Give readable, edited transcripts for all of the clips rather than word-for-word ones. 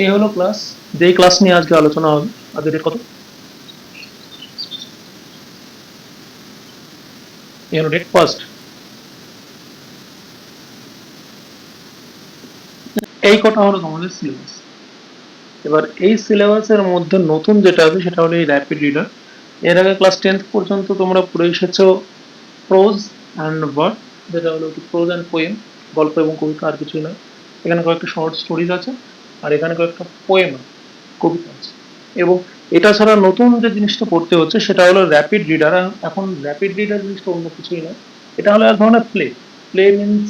এই হলো ক্লাস, যেই ক্লাস নিয়ে আজকে আলোচনা হবে। আজকে ডেট কত? এই হলো ডেট ফার্স্ট। এই কটা হলো তোমাদের সিলেবাস। এবার এই সিলেবাসের মধ্যে নতুন যেটা আছে সেটা হলো এই র্যাপিড রিডার। এর আগে ক্লাস 10th পর্যন্ত তোমরা পড়ে এসেছো প্রোজ অ্যান্ড ভার্ব, যেটা হলো কি প্রোজ অ্যান্ড পোয়েম, গল্প এবং কবিতা, আর কিছুই নয়। এখানে কয়েকটা শর্ট স্টোরিজ আছে, আর এখানে কয়েকটা পোয়েম আছে, কবিতা আছে। এবং এটা ছাড়া নতুন যে জিনিসটা পড়তে হচ্ছে সেটা হলো র্যাপিড রিডার। এখন র্যাপিড রিডার জিনিসটা অন্য কিছুই নয়, এটা হলো এক ধরনের প্লে। প্লে মিনস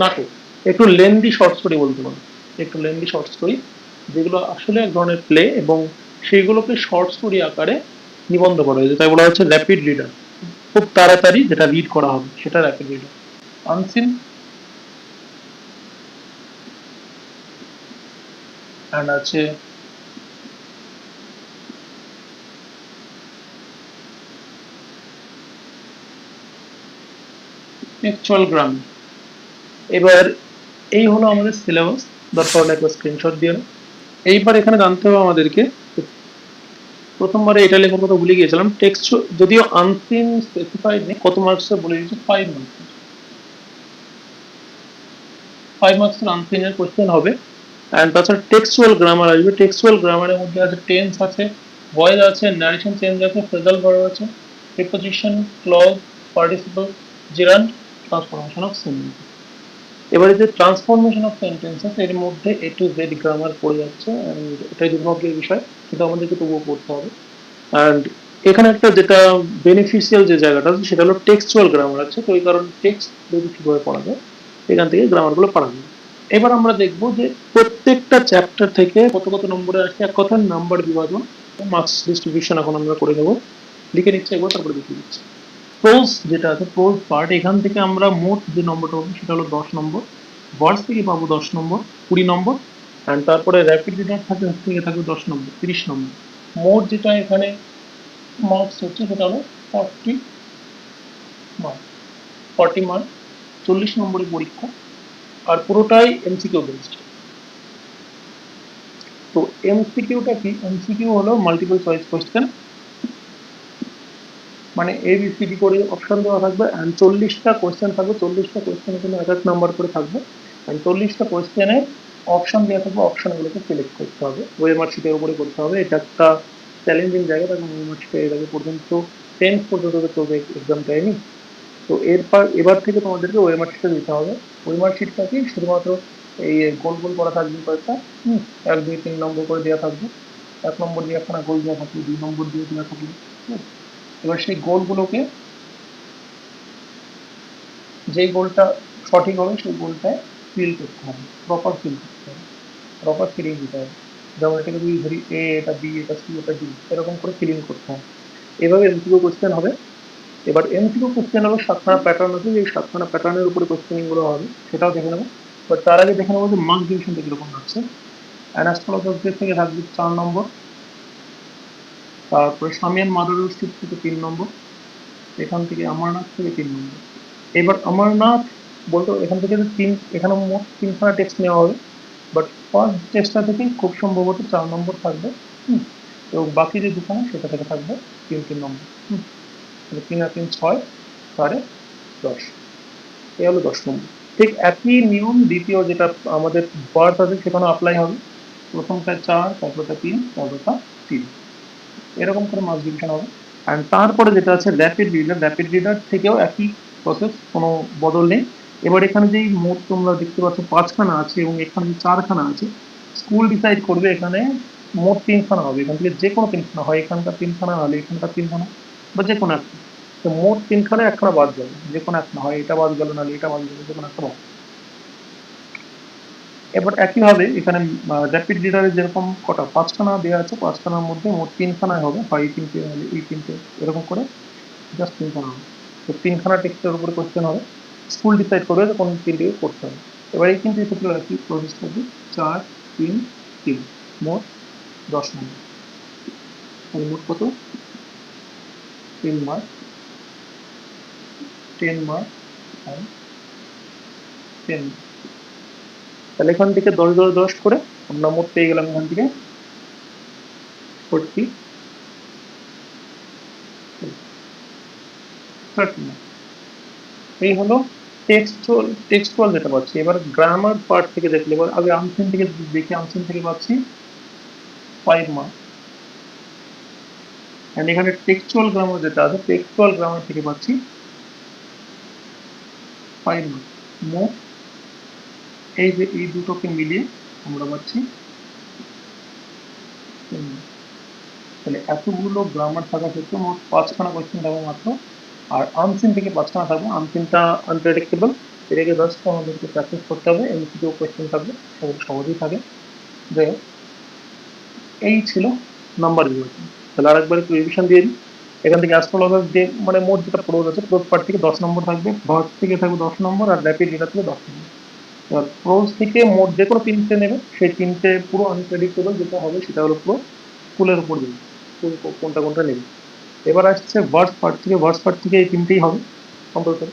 নাটক, একটু লেন্দি শর্ট স্টোরি বলতে পারো, একটু লেন্দি শর্ট স্টোরি, যেগুলো আসলে এক ধরনের প্লে, এবং সেইগুলোকে শর্ট স্টোরি আকারে নিবন্ধ করা হয়েছে, তাই বলা হচ্ছে র্যাপিড রিডার। খুব তাড়াতাড়ি যেটা রিড করা হবে সেটা র্যাপিড রিডার। আনসিন অ্যান্ড আছে টেক্সচুয়াল গ্রামার। এবার এই হলো আমাদের সিলেবাস। দরকার হলে একটা স্ক্রিনশট দিয়ে নাও। এইবার এখানে জানতে হবে আমাদেরকে, প্রথমবারে এটা লেখার কথা ভুলে গিয়েছিলাম, টেক্সট যদিও আনসিন স্পেসিফাইড নেই, কত মার্কসে বলে দিচ্ছে 5 মার্কস। 5 মার্কসের আনসিনের কোশ্চেন হবে। অ্যান্ড তাছাড়া টেক্সচুয়াল গ্রামার আসবে। টেক্সচুয়াল গ্রামারের মধ্যে আছে টেন্স আছে, ভয়েস আছে, ন্যারেশন চেঞ্জ আছে, ফ্রেজাল ভার্ব আছে, preposition, clause, participle, gerund, transformation of sentence. এবারে যে ট্রান্সফরমেশন অফ সেন্টেন্সেস এর মধ্যে এ টু জেড গ্রামার পড়ে যাচ্ছে, অ্যান্ড এটাই দুর্ভাগ্যের বিষয়, কিন্তু আমাদেরকে তবুও পড়তে হবে। অ্যান্ড এখানে একটা যেটা বেনিফিশিয়াল যে জায়গাটা আছে সেটা হলো টেক্সচুয়াল গ্রামার আছে, তো এই কারণে টেক্সট যদি ঠিকভাবে পড়া যায় এখান থেকে গ্রামারগুলো পড়া যায়। এবার আমরা দেখব যে প্রত্যেকটা চ্যাপ্টার থেকে কত কত নম্বরে আসে, এক কথার নাম্বার বিভাজন, মার্কস ডিস্ট্রিবিউশন এখন আমরা করে নেব। লিখে নিচ্ছে একবার, তারপরে দেখিয়ে দিচ্ছি। প্রোজ যেটা আছে, প্রোজ পার্ট, এখান থেকে আমরা মোট যে নম্বরটা পাবো সেটা হলো 10 নম্বর। ভার্স থেকে পাবো 10 নম্বর, 20 নম্বর। অ্যান্ড তারপরে র্যাপিড রিডার থাকে, ওর থেকে থাকবে 10 নম্বর, 30 নম্বর। মোট যেটা এখানে মার্কস হচ্ছে সেটা হলো 40 মার্ক। 40 মার্ক, 40 নম্বরের পরীক্ষা, আর পুরোটাই এমসিকিউ বেসড। তো এমসিকিউটা কি? এমসিকিউ হলো মাল্টিপল চয়েস কোয়েশ্চেন, মানে এবিসিডি করে অপশন দেওয়া থাকবে, অ্যান্ড 40টা কোয়েশ্চেন থাকবে, 40টা কোয়েশ্চেনের জন্য এক এক নাম্বার করে থাকবে, অ্যান্ড 40টা কোয়েশ্চেনের অপশন দেওয়া থাকবে, অপশনগুলোকে সিলেক্ট করতে হবে, ওএমআর শিটের উপরে করতে হবে। এটা একটা চ্যালেঞ্জিং জায়গা, কারণ ওএমআর শিটে এর আগে পর্যন্ত 10 পর্যন্ত তো কেউ এক্সাম দেয়নি। তো এরপর এবার থেকে তোমাদেরকে ওএমআর শিটে দিতে হবে। ওএমআর শিটটা কি, শুধুমাত্র এই গোল গোল করা থাকবে কয়েকটা, 1 2 3 নম্বর করে দেওয়া থাকবে। 1 নম্বর দিয়ে একখানা গোল দেওয়া থাকবে, 2 নম্বর দিয়ে দেওয়া থাকবে। এবার সেই গোলগুলোকে, যেই গোলটা সঠিক হবে সেই গোলটায় ফিল করতে হবে, প্রপার ফিল করতে হবে, প্রপার ফিলিং দিতে হবে। যেমন এটাকে যদি ধরি এ, এটা বি, এটা সি, এটা ডি, এরকম করে ফিলিং করতে হবে। এভাবে এমসিকিউ কোশ্চেন হবে। এবার এমসিকিউ কোশ্চেন হলো 7খানা প্যাটার্ন আছে, এই 7খানা প্যাটার্নের উপরে কোশ্চেনিং গুলো হবে, সেটাও দেখে নেবো। বাট তার আগে দেখে নেবো যে মার্ক ডিভিশনটা কিরকম হচ্ছে। অ্যানাস্ট্রোলজার থেকে থাকবে 4 নম্বর, তারপরে সামিয়ান মাদার স্ট্রিট থেকে 3 নম্বর, এখান থেকে অমরনাথ থেকে 3 নম্বর। এবার অমরনাথ বলতে এখান থেকে এখানে মোট 3খানা টেক্সট নেওয়া হবে, বাট ফার্স্ট টেক্সটটা থেকে খুব সম্ভবত 4 নম্বর থাকবে। এবং বাকি যে দুখানা সেটা থেকে থাকবে 3 3 নম্বর। তাহলে 3 আর 3 6, 10.5। এ হলো 10 নম্বর। ঠিক একই নিয়ম দ্বিতীয় যেটা আমাদের বার্থ আছে সেখানে অ্যাপ্লাই হবে। প্রথমটা 4, তারপরটা 3, তারপরটা 3, এরকম করে মার্কস ডিভিশন হবে। অ্যান্ড তারপরে যেটা আছে র্যাপিড রিডার, র্যাপিড রিডার থেকেও একই প্রসেস, কোনো বদল নেই। এবার এখানে যেই মোট তোমরা দেখতে পাচ্ছ 5খানা আছে এবং এখানে 4খানা আছে, স্কুল ডিসাইড করবে এখানে মোট 3খানা হবে, এখান থেকে যে কোনো 3খানা হয়, এখানকার 3খানা নাহলে এখানকার 3খানা, বা যে কোনো একটা। তো মোট 3খানা, একখানা বাদ যাবে, যে কোনো একটা হয়, এটা বাদ গেল নাহলে এটা বাদ গেল, যে কোনো একটা বাদ। এবার একইভাবে এখানে র্যাপিড রিডারে যেরকম কটা 5খানা দেওয়া আছে, 5খানার মধ্যে মোট 3খানায় হবে, হয় এই 3টে নাহলে এই 3টে, এরকম করে জাস্ট 3খানা হবে। তো 3খানা টেক্সটের উপরে কোশ্চেন হবে, স্কুল ডিসাইড করবে যে কোন 3টিকে করতে হবে। এবার এই 3টির ক্ষেত্রে একই প্রসেস থাকবে, 4 3 3, মোট 10 নম্বর। তাহলে মোট কত? 10 মার্ক, 10 মার্ক, আর 10। তাহলে এখান থেকে 10 10 10 করে আমরা মোট পেয়ে গেলাম এখান থেকে 40 30। এই হলো টেক্সচুয়াল যেটা পাচ্ছি। এবার গ্রামার পার্ট থেকে দেখলে, এবার আগে আনসিন থেকে দেখি, আনসিন থেকে পাচ্ছি 5 মার্ক। এন্ড এখানে টেক্সচুয়াল গ্রামার যেটা আছে, টেক্সচুয়াল গ্রামার থেকে পাচ্ছি 5 মার্ক। মোট এই যে এই দুটোকে মিলিয়ে আমরা পাচ্ছি 10 mark। তাহলে এতগুলো গ্রামার থাকা সত্ত্বেও মোট 5খানা কোয়েশ্চেন থাকবে মাত্র। আর আনসিন থেকে 5খানা থাকবে। আনসিনটা আনপ্রেডিক্টেবল, এটাকে জাস্ট আমাদেরকে প্র্যাকটিস করতে হবে। এমসিকিউ কোয়েশ্চেন থাকবে, সেগুলো সহজেই থাকে। যাই হোক, এই ছিল নাম্বার বিভাজন। তাহলে আরেকবার একটু রিভিশন দিয়ে দিই। এখান থেকে অ্যাস্ট্রোলজার যে মানে মোট যেটা প্রোজ আছে, প্রোজ পার্ট থেকে 10 নম্বর থাকবে, ভার্স থেকে থাকবে 10 নম্বর, আর র্যাপিড ডেটা থেকে 10 নম্বর। এবার প্রোজ থেকে মোট যে কোনো 3টে নেবে, সেই 3টে পুরো আনপ্রেডিক্টেবল যেটা হবে সেটা হলো পুরো স্কুলের উপর দেবে, কোনটা কোনটা নেবে। এবার আসছে ভার্স পার্ট থেকে, ভার্স পার্ট থেকে এই 3টেই হবে কম্পালসারি।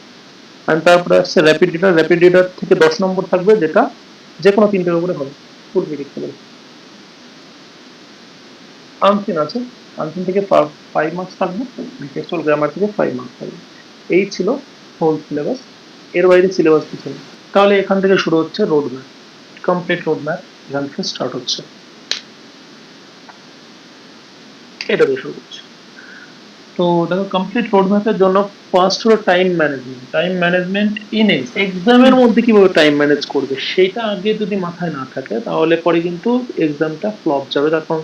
আর তারপরে আসছে র্যাপিড ডেটা, র্যাপিড ডেটার থেকে 10 নম্বর থাকবে, যেটা যে কোনো 3টের উপরে হবে, ফুল প্রেডিক্টেবল। আনসিন আছে, আনসিন থেকে 5 মার্কস থাকবে, টেক্সচুয়াল গ্রামার থেকে 5 মার্কস থাকবে। এই ছিল হোল সিলেবাস। এর বাইরে সিলেবাস কিছু নেই। তাহলে এখান থেকে শুরু হচ্ছে road map, complete road map এখান থেকে স্টার্ট হচ্ছে। এটা দিয়ে শুরু করছে। তো দেখো, কমপ্লিট রোড ম্যাপের জন্য ফার্স্ট হলো time management. Time management in এক্সামের মধ্যে কিভাবে টাইম ম্যানেজ করবে সেটা আগে যদি মাথায় না থাকে, তাহলে পরে কিন্তু এক্সামটা ফ্লপ যাবে। তখন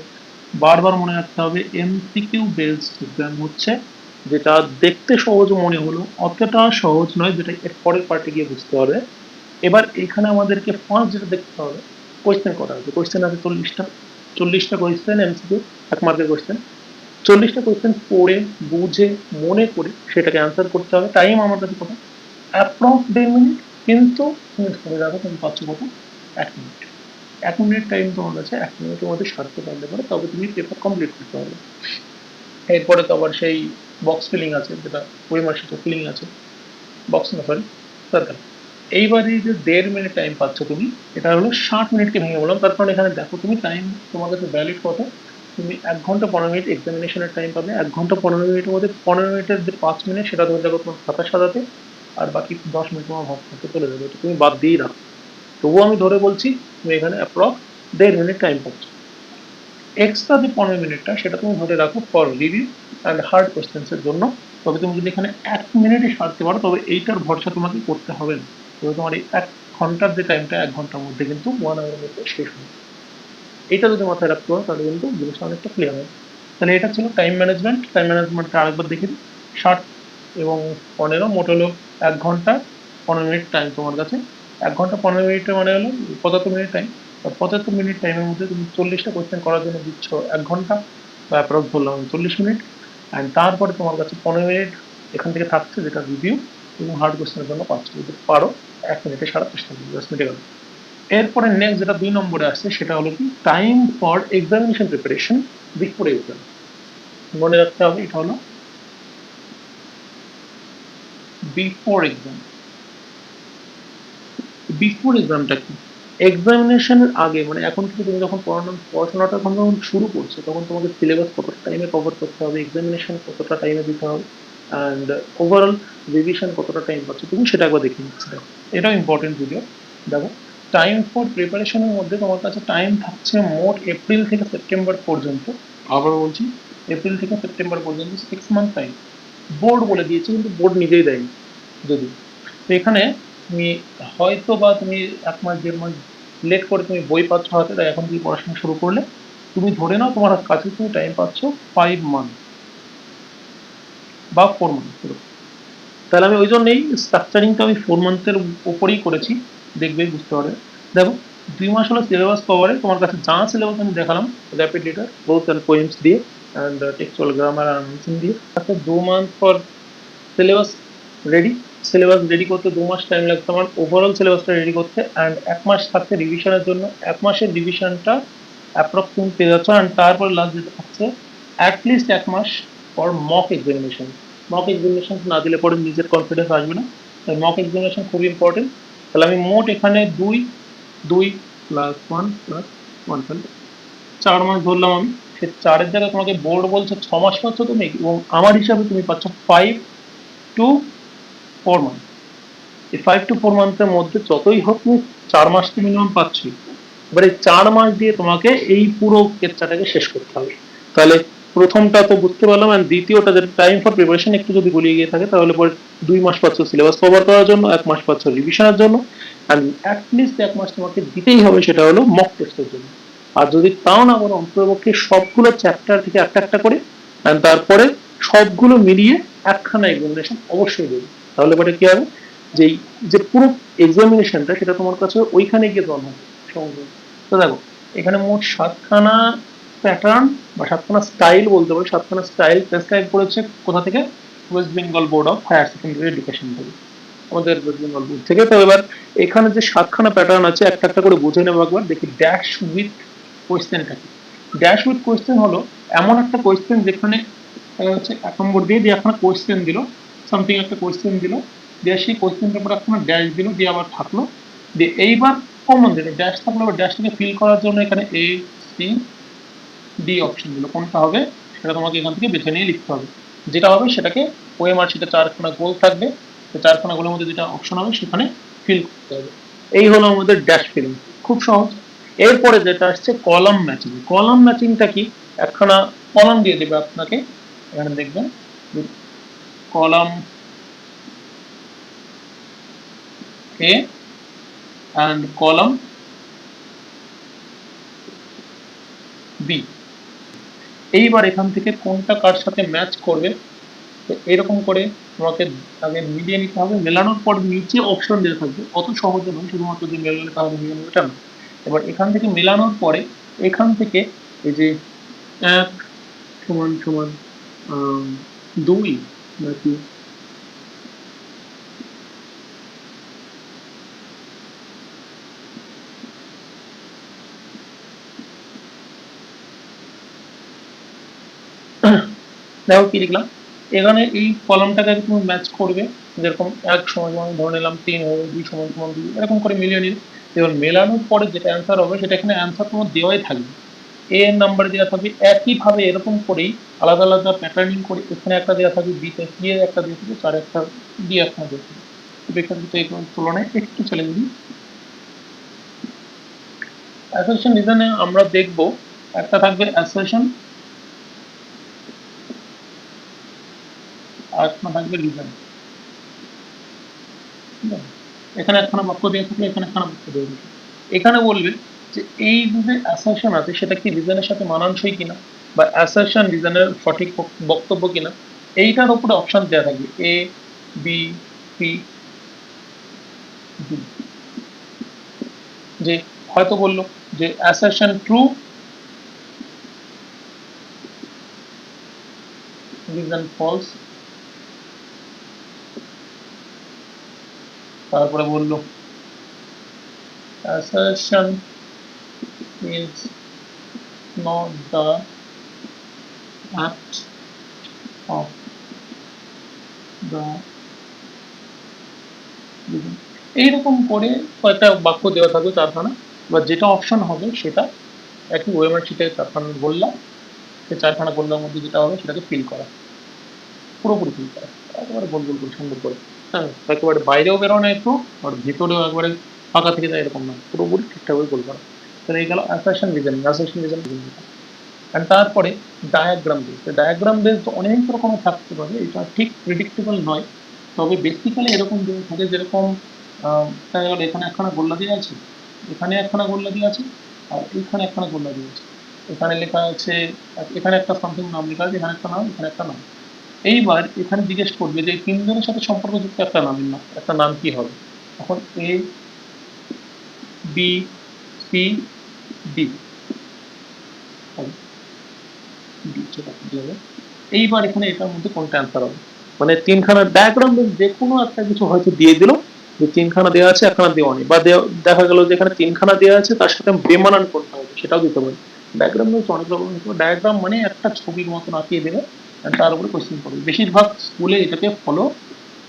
বারবার মনে রাখতে হবে, এমসিকিউ বেসড এক্সাম হচ্ছে, যেটা দেখতে সহজ মনে হলো অতটা সহজ নয়, যেটা এর পরের পার্টে গিয়ে বুঝতে হবে। এবার এখানে আমাদেরকে ফার্স্ট যেটা দেখতে হবে, কোয়েশ্চেন করা আছে। কোয়েশ্চেন আছে 40টা কোয়েশ্চেন এমসিকিউ, 1 মার্কের কোয়েশ্চেন। 40টা কোয়েশ্চেন পড়ে বুঝে মনে করে সেটাকে অ্যান্সার করতে হবে। টাইম আমার কাছে কত? Approx 1.5 minute. কিন্তু তুমি ধরে রাখো তুমি পাচ্ছ কত? 1 মিনিট। 1 মিনিট টাইম তোমার কাছে 1 মিনিটের মধ্যে সারতে পারলে পরে তবে তুমি পেপার কমপ্লিট করতে পারবে। এরপরে তো আবার সেই বক্স ফিলিং আছে, যেটা ওয়েমার শিটে ফিলিং আছে, বক্স না সরি, সার্কেল। এইবারে যে 1.5 মিনিট টাইম পাচ্ছ তুমি, এটা হলো 60 মিনিটকে ভেঙে বললাম। তার কারণ এখানে দেখো তুমি টাইম তোমার কাছে ভ্যালিড কত। তুমি 1 ঘন্টা 15 মিনিট এক্সামিনেশনের টাইম পাবে। 1 ঘন্টা 15 মিনিটের মধ্যে 15 মিনিটের যে 5 মিনিট সেটা ধরে দেখো তোমার খাতা সাজাতে, আর বাকি 10 মিনিট তোমার ভাব করতে চলে যাবে। এটা তুমি বাদ দিয়েই রাখো। তবুও আমি ধরে বলছি তুমি এখানে অ্যাপ্রক্স 1.5 মিনিট টাইম পাচ্ছ। এক্সট্রা যে 15 মিনিটটা সেটা তুমি ধরে রাখো ফর রিভিউ অ্যান্ড হার্ড কোয়েশ্চেন্সের জন্য। তবে তুমি যদি এখানে 1 মিনিটে সারতে পারো, তবে এইটার ভরসা তোমাকে করতে হবে না। তবে তোমার এই 1 ঘন্টার যে টাইমটা 1 ঘন্টার মধ্যে কিন্তু 1 আওয়ারের মধ্যে শেষ হবে। এটা যদি মাথায় রাখতে পারো তাহলে কিন্তু জিনিসটা অনেকটা ক্লিয়ার হবে। তাহলে এটা ছিল টাইম ম্যানেজমেন্ট। টাইম ম্যানেজমেন্টটা আরেকবার দেখে দিই। 60 এবং 15 মোট হলো 1 ঘন্টা 15 মিনিট টাইম তোমার কাছে। 1 ঘন্টা 15 মিনিটের মানে হলো 75 মিনিট টাইম। 75 মিনিট টাইমের মধ্যে তুমি 40টা কোয়েশ্চেন করার জন্য দিচ্ছ 1 ঘন্টা, বা অ্যাপ্রক্স ধরলাম 40 মিনিট। অ্যান্ড তারপরে তোমার কাছে 15 মিনিট এখান থেকে থাকছে, যেটা রিভিউ এবং হার্ড কোয়েশ্চেনের জন্য পাচ্ছ। যদি পারো 1 মিনিটে সারার চেষ্টা করবে, 10 মিনিটে গেল। এরপরে নেক্সট যেটা 2 নম্বরে আসছে সেটা হলো কি, time for examination preparation before exam. মনে রাখতে হবে এটা হলো বিফোর এক্সাম। বিফোর এক্সামটা কি? এক্সামিনেশনের আগে, মানে এখন থেকে তুমি যখন পড়াশোনাটা যখন শুরু করছো, তখন তোমাকে সিলেবাস কতটা টাইমে কভার করতে হবে, এক্সামিনেশন কতটা টাইমে দিতে হবে, অ্যান্ড ওভারঅল রিভিশন কতটা টাইম পাচ্ছ তুমি, সেটা একবার দেখে নিচ্ছি। দেখো, এটাও ইম্পর্টেন্ট ভিডিও। দেখো, টাইম ফর প্রিপারেশনের মধ্যে তোমার কাছে টাইম থাকছে মোট এপ্রিল থেকে সেপ্টেম্বর পর্যন্ত। আবার বলছি, এপ্রিল থেকে সেপ্টেম্বর পর্যন্ত 6 মান্থ টাইম। বোর্ড বলে দিয়েছে, কিন্তু বোর্ড নিজেই দেয়নি যদি। তো এখানে তুমি হয়তো বা তুমি 1 মাস 1.5 মাস লেট করে তুমি বই পাচ্ছ হাতে, তাই এখন থেকে পড়াশোনা শুরু করলে তুমি ধরে নাও তোমার কাছে তুমি টাইম পাচ্ছ 5 মান্থ বা 4 মান্থ। তাহলে আমি ওই জন্যই স্ট্রাকচারিংটা আমি 4 মান্থের উপরেই করেছি, দেখবেই বুঝতে পারবে। দেখো, 2 মাস হলো সিলেবাস কভারে। তোমার কাছে যা সিলেবাস আমি দেখালাম, rapid reader, growth and poems দিয়ে, and textual grammar and unseen দিয়ে, তারপর 2 month for syllabus ready. Syllabus ready করতে 2 মাস টাইম লাগছে আমার ওভারঅল সিলেবাসটা রেডি করতে, অ্যান্ড 1 মাস থাকছে রিভিশনের জন্য। 1 মাসের রিভিশনটা অ্যাপ্রক্স তুমি পেয়ে যাচ্ছ। অ্যান্ড তারপরে লাস্ট যেটা থাকছে অ্যাটলিস্ট 1 মাস for mock examination. Mock examination না দিলে পরে নিজের কনফিডেন্স আসবে না, তাই মক এক্সামিনেশন খুবই ইম্পর্টেন্ট। তাহলে আমি মোট এখানে 2 2 প্লাস 1 প্লাস তাহলে 4 মাস ধরলাম আমি, সে 4 এর জায়গায় তোমাকে বোর্ড বলছে 6 মাস পাচ্ছ তুমি, এবং আমার হিসাবে তুমি পাচ্ছ 5 to 4 মান্থ। এই 5 to 4 মান্থের মধ্যে যতই হোক তুমি 4 মাস তো মিনিমাম পাচ্ছই। এবার এই 4 মাস দিয়ে তোমাকে এই পুরো কেচ্চাটাকে শেষ করতে হবে। তাহলে প্রথমটা তো বুঝতে পারলাম, আর দ্বিতীয়টা যেটা টাইম ফর প্রিপারেশন একটু যদি গুলিয়ে গিয়ে থাকে তাহলে পরে 2 মাস পাচ্ছ সিলেবাস কভার করার জন্য, 1 মাস পাচ্ছ রিভিশনের জন্য, আর অ্যাটলিস্ট 1 মাস তোমাকে দিতেই হবে, সেটা হলো মক টেস্টের জন্য। আর যদি তাও না বলো অন্ততপক্ষে সবগুলো চ্যাপ্টার থেকে একটা একটা করে, আর তারপরে সবগুলো মিলিয়ে একখানা এক্সামিনেশন অবশ্যই দেবে। তাহলে পরে কি হবে, যেই যে পুরো এক্সামিনেশনটা সেটা তোমার কাছে ওইখানে গিয়ে দল হবে সমগ্র। তো দেখো এখানে মোট 7খানা প্যাটার্ন বা 7খানা স্টাইল বলতে পারো, 7খানা স্টাইল প্রেসক্রাইব করেছে কোথা থেকে, West Bengal board of higher secondary education থেকে, আমাদের ওয়েস্ট বেঙ্গল বোর্ড থেকে। তো এবার এখানে যে 7খানা প্যাটার্ন আছে একটা একটা করে বুঝে নেবো একবার। দেখি ড্যাশ উইথ কোয়েশ্চেনটা কি। ড্যাশ উইথ কোয়েশ্চেন হলো এমন একটা কোয়েশ্চেন যেখানে হচ্ছে 1 নম্বর দিয়ে একখানা কোয়েশ্চেন দিল, সামথিং একটা কোয়েশ্চেন দিল, দিয়ে সেই কোয়েশ্চেনটার পর একখানা ড্যাশ দিল, দিয়ে আবার থাকলো, দিয়ে এইবার কমন দিল ড্যাশ থাকলো, আবার ড্যাশটাকে ফিল করার জন্য এখানে এ সি ডি অপশন দিল, কোনটা হবে সেটা তোমাকে এখান থেকে বেছে নিয়ে লিখতে হবে। যেটা হবে সেটাকে ওএমআর শিটে 4খানা গোল থাকবে, সেই 4খানা গোলের মধ্যে যেটা অপশন হবে সেখানে ফিল করতে হবে। এই হলো আমাদের ড্যাশ ফিলিং, খুব সহজ। এরপরে যেটা আসছে কলাম ম্যাচিং। কলাম ম্যাচিংটা কি, একখানা কলাম দিয়ে দেবে আপনাকে, এখানে দেখবেন column A and column B। এইবার এখান থেকে কোনটা কার সাথে ম্যাচ করবে, তো এরকম করে তোমাকে আগে মিলিয়ে নিতে হবে। মেলানোর পর নিচে অপশন দেওয়া থাকবে, অত সহজে নয় শুধুমাত্র যে মেলালে তাহলে মিলানো এটা না। এবার এখান থেকে মেলানোর পরে এখান থেকে এই যে 1 সমান সমান 2 নাকি দেখো কি লিখলাম এখানে, এই কলামটাকে তুমি ম্যাচ করবে, যেরকম 1 সমান সমান ধরে নিলাম 3 হবে, 2 সমান সমান 2, এরকম করে মিলিয়ে নিলে এবার মেলানোর পরে যেটা অ্যান্সার হবে সেটা এখানে অ্যান্সার তোমার দেওয়াই থাকবে, এ এর নাম্বার দেওয়া থাকবে, একইভাবে এরকম করেই আলাদা আলাদা প্যাটার্নিং করে এখানে একটা দেওয়া থাকবে, বিতে সি এর একটা দেওয়া থাকবে, চার একটা ডি একটা দেওয়া থাকবে। এখান থেকে এই তুলনায় একটু চ্যালেঞ্জ দিই। অ্যাসারশন রিজনে আমরা দেখব একটা থাকবে অ্যাসারশন, আর একটা থাকবে রিজন। এখানে একখানা বাক্য দিয়ে থাকবে, এখানে একখানা বাক্য দিয়ে থাকবে। এখানে বলবে যে এই যে অ্যাসারশন আছে সেটা কি রিজনের সাথে মানানসই কিনা, বা অ্যাসারশন রিজনের সঠিক বক্তব্য কিনা, এইটার উপরে অপশন দেওয়া থাকবে এ বি সি ডি। যে হয়তো বললো যে অ্যাসারশন ট্রু, রিজন ফলস, তারপরে বললো assertion is not the act of the reason। এইরকম করে কয়েকটা বাক্য দেওয়া থাকবে 4খানা, বা যেটা অপশন হবে সেটা একই ওএমআর শিটে 4খানা বললাম, সেই 4খানা বললার মধ্যে যেটা হবে সেটাকে ফিল করা, পুরোপুরি ফিল করা, একেবারে গোল গোল করে সুন্দর করে। হ্যাঁ, একেবারে বাইরেও বেরোয় না একটু, আর ভিতরেও একবারে ফাঁকা থেকে যায় এরকম না, পুরোপুরি ঠিকঠাকভাবে গোল করা। তাহলে এই গেল অ্যাসারশন রিজনিং, অ্যাসারশন রিজনিং। আর তারপরে ডায়াগ্রাম বেস। ডায়াগ্রাম বেস অনেক রকমের থাকতে পারে, এটা ঠিক প্রেডিক্টেবল নয়, তবে বেসিক্যালি এরকম দেওয়া থাকে, যেরকম এখানে একখানা গোল্লা দিয়ে আছে, এখানে একখানা গোল্লা দিয়ে আছে, আর এখানে একখানা গোল্লা দিয়ে আছে, এখানে লেখা আছে, এখানে একটা সামথিং নাম লেখা আছে, এখানে একটা নাম, এখানে একটা নাম। এইবার এখানে জিজ্ঞেস করবে যে এই তিনজনের সাথে সম্পর্কযুক্ত একটা নামের নাম, একটা নাম কি হবে। এখন এ বি সি ডি, এইবার এখানে এটার মধ্যে কোনটা অ্যান্সার হবে, মানে 3খানা ডায়াগ্রাম যে কোনো একটা কিছু হয়তো দিয়ে দিল, যে 3খানা দেওয়া আছে একখানা দেওয়া নেই, বা দেখা গেল যে এখানে 3খানা দেওয়া আছে তার সাথে বেমানান কোনটা হবে সেটাও দিতে পারে। ডায়াগ্রাম অনেক রকম, ডায়াগ্রাম মানে একটা ছবির মতন আঁকিয়ে দেবে, তার উপরে কোশ্চেন করবে। বেশিরভাগ স্কুলে এটাকে ফলো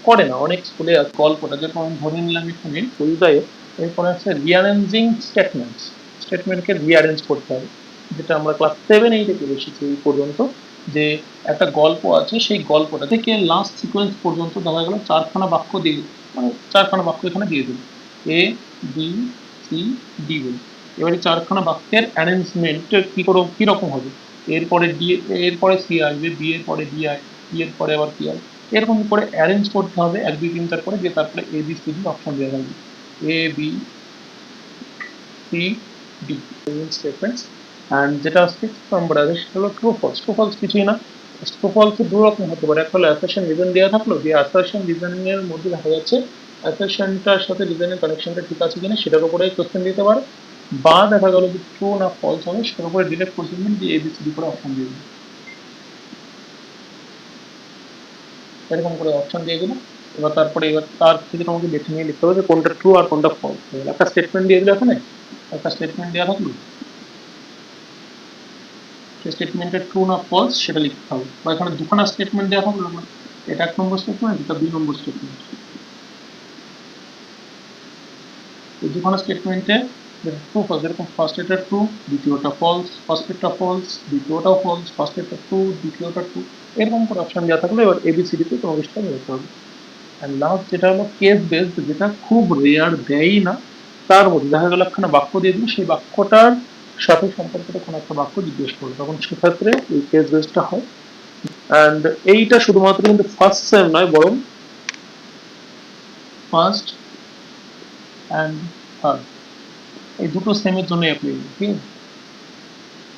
করে না, অনেক স্কুলে গল্পটা যেরকম আমি ধরে নিলাম এখানে পরিযায়ে, এরপরে আছে রিঅ্যারেঞ্জিং স্টেটমেন্টস। স্টেটমেন্টকে রিঅ্যারেঞ্জ করতে হবে, যেটা আমরা ক্লাস 7-8 পড়ে এসেছি এই পর্যন্ত, যে একটা গল্প আছে, সেই গল্পটা থেকে লাস্ট সিকোয়েন্স পর্যন্ত দেখা গেল 4খানা বাক্য দিয়ে, মানে 4খানা বাক্য এখানে দিয়ে দিল, এ বি সি ডি বলে। এবারে 4খানা বাক্যের অ্যারেঞ্জমেন্ট কি রকম হবে, এরপরে ডি, এরপরে সি আসবে, বি এর পরে ডি আসবে, বি এর পরে আবার কি আসবে, এরকম করে অ্যারেঞ্জ করতে হবে 1 2 3 4 করে, দিয়ে তারপরে A B C D option দেওয়া থাকবে, A B C D statements. And যেটা 6 নম্বর আছে সেটা হলো ট্রু ফলস। ট্রু ফলস কিছুই না, ট্রু ফলস দু রকম হতে পারে, একটা হলো অ্যাসারশন রিজন দেওয়া থাকলো, যে অ্যাসারশন রিজনিং এর মধ্যে দেখা যাচ্ছে অ্যাসারশনটার সাথে রিজনের কানেকশনটা ঠিক আছে কিনা সেটার উপরে কোশ্চেন দিতে পারে, বা দেখা গেল যে ট্রু না ফলস হবে সেটার উপরে ডিরেক্ট কোশ্চেন দিয়ে এবিসিডি করে অপশন দিয়ে দিবে, এরকম করে অপশন দিয়ে দিল। এবার তার থেকে তোমাকে বেছে নিয়ে লিখতে হবে যে কোনটা ট্রু আর কোনটা ফলস। একটা স্টেটমেন্ট দিয়ে দিল, এখানে একটা স্টেটমেন্ট দেওয়া থাকলো, সেই স্টেটমেন্টের ট্রু না ফলস সেটা লিখতে হবে, বা এখানে দুখানা স্টেটমেন্ট দেওয়া থাকলো, এটা 1 নম্বর স্টেটমেন্ট, এটা 2 নম্বর স্টেটমেন্ট, এই দুখানা স্টেটমেন্টে ট্রু ফলস, যেরকম ফার্স্ট এটা ট্রু দ্বিতীয়টা ফলস, ফার্স্টেরটা ফলস দ্বিতীয়টাও ফলস, ফার্স্টেরটা ট্রু দ্বিতীয়টা ট্রু, এরকম করে অপশন দেওয়া থাকলে এবার এবিসিডিতে তোমাকে সেটা বেরোতে হবে। অ্যান্ড লাস্ট যেটা হলো কেস বেসড, যেটা খুব রেয়ার দেয়ই না, তার মধ্যে দেখা গেল একখানা বাক্য দিয়ে দিল, সেই বাক্যটার সাথে সম্পর্কিত কোনো একটা বাক্য জিজ্ঞেস করলো, তখন সেক্ষেত্রে এই কেস বেসডটা হয়। অ্যান্ড এইটা শুধুমাত্র কিন্তু ফার্স্ট সেম নয়, বরং ফার্স্ট অ্যান্ড থার্ড এই দুটো সেমের জন্য অ্যাপ্লিকেবল, ঠিক আছে,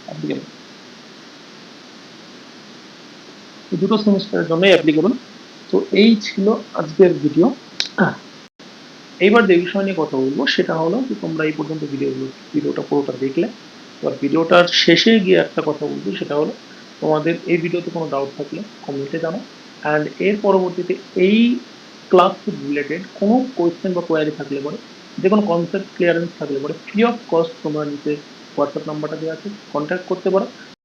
অ্যাপ্লিকেবল, এই দুটো সেমিস্টারের জন্য অ্যাপ্লিকেবল। তো এই ছিল আজকের ভিডিও। এইবার যে বিষয় নিয়ে কথা বলবো সেটা হলো যে তোমরা এই পর্যন্ত ভিডিওটা পুরোটা দেখলে, এবার ভিডিওটার শেষে গিয়ে একটা কথা বলবো, সেটা হলো তোমাদের এই ভিডিওতে কোনো ডাউট থাকলে কমেন্টে জানাও, অ্যান্ড এর পরবর্তীতে এই ক্লাস রিলেটেড কোনো কোয়েশ্চেন বা কোয়ারি থাকলে পরে, যে কোনো কনসেপ্ট ক্লিয়ারেন্স থাকলে পরে ফ্রি অফ কস্ট তোমরা নিচে হোয়াটসঅ্যাপ নাম্বারটা দেওয়া আছে, কন্ট্যাক্ট করতে পারো।